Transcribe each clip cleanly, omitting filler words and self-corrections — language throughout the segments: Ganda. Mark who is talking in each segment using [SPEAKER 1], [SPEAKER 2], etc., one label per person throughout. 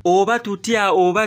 [SPEAKER 1] oba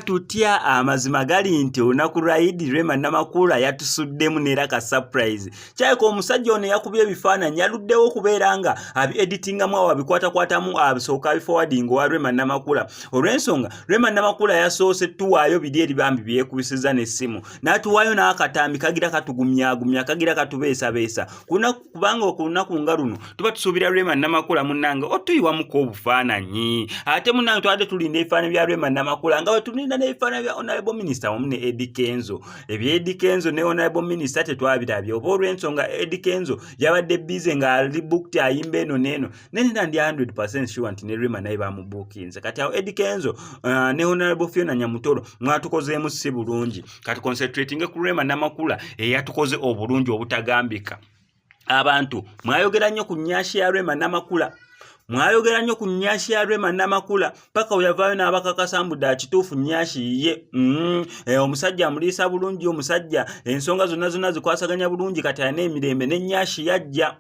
[SPEAKER 1] tutya amazima gali nti olunaku lwayidi Rema Namakula yatusuddemu n'era ka surprise. Kyayiko omusajja ono yakubye ebifaananyi yaluddewo okubeera nga abi-editingamu awo abikwatakwatamu abisooka abiforwarding wa Rema Namakula. Olw'ensonga Rema Namakula yasoose tuwaayo biri eribambi byekubisiza n'essimu n'atuwaayo n'akatambi kagira katugumyagumya kagira katubeesabeesa kubanga ku lunaku nga luno tuba tusuubira Rema Namakula munnange otuyiwamuko obufaananyi ate munnange twadde tulinda ebifaananyi bya Rema Namakula nga wetulinda n'ebifaananyi bya Honorable Minister wamu ne Eddie Kenzo. Ebya Eddie Kenzo ne Honorable Minister tetwabirabye oba olw'ensonga Eddie Kenzo yabadde busy nga ali booked ayimba eno n'eno nenda ndi 100% sure nti ne Rema naye bamubuukinze. Kati awo Eddie Kenzo ne Honorable Fiona Nyamutoro mwatukozeemu si bulungi. Kati concentrating ku Rema Namakula eyatukoze obulungi obutagambika. Abantu mwayogera nnyo ku nnyashi ya Rema Namakula. Mwayogera nnyo ku nnyashi ya Rema Namakula paka oyavaayo n'abakakasa mbu dda kituufu nnyashi ye omusajja amuliisa bulungi omusajja ensonga zonna zikwasaganya bulungi kati alina emirembe n'ennyashi yajja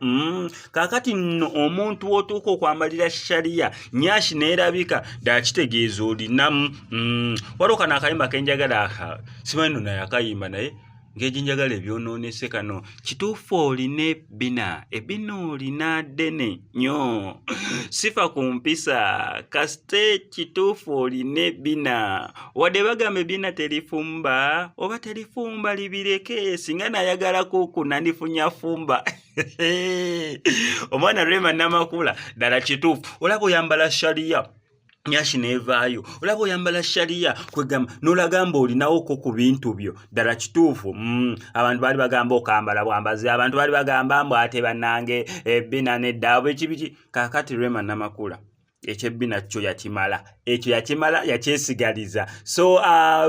[SPEAKER 1] kaakati nno omuntu otuuka okwambalira shaliya nnyashi neerabika dda kitegeeza olinamu waliwo kano akayimba kenjagala simanyi nno naye akayimba naye ng'ejinjagala ebyonoonese kano kituufu olina ebbina olina ddene nnyo sifa ku mpisa kasite kituufu olina ebbina wadde bagamba ebbina terifumba oba terifumba libireke singa nayagalako okunandifunya fumba omwana Rema Namakula ddala kituufu olaba oyambala shaliya nnyashi neevaayo olaba oyambala shaliya kwegamba n'olagamba olinawoko ku bintu byo ddala kituufu abantu baali bagamba okambala bwambazi abantu baali bagamba mbu ate bannange ebbina neddaabwe ekibiki kaakati Rema Namakula eky'ebbina kyo yakimala ekyo yakyesigaliza so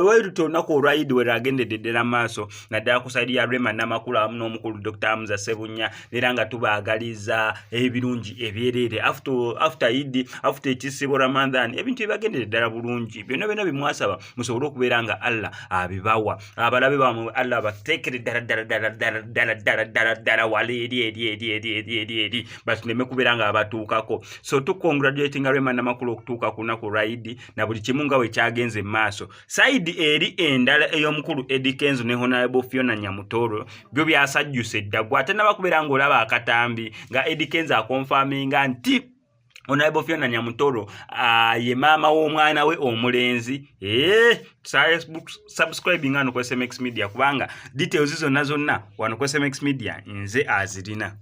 [SPEAKER 1] weeruta olunaku olwayidi we lwagendedde ddala maaso naddala ku saidi ya Rema Namakula wamu n'omukulu Dr. Hamza Ssebunya era nga tubaagaliza ebirungi ebyereere after Eid after ekisibo Ramadan ebintu ebibagendedde ddala bulungi byonna bimwasaba musobole okubeera nga Allah abibawa abalabe bamwe Allah bateekere ddala wala eri batuleme kubeera nga abatuukako so tukongratulatinga Rema Namakula okutuuka ku lunaku olwayidi na buli kimu nga we kyagenze maaso. Saidi eri endala ey'omukulu Eddie Kenzo ne Honorable Fiona Nyamutoro byo byasajjuse ddagwa ate nabakubeera ng'olaba akatambi nga Eddie Kenzo akonfaminga nti Honorable Fiona Nyamutoro ye maama w'omwana we omulenzi subscribing hano ku SMX Media kubanga details zonna wano ku SMX Media nze azirina.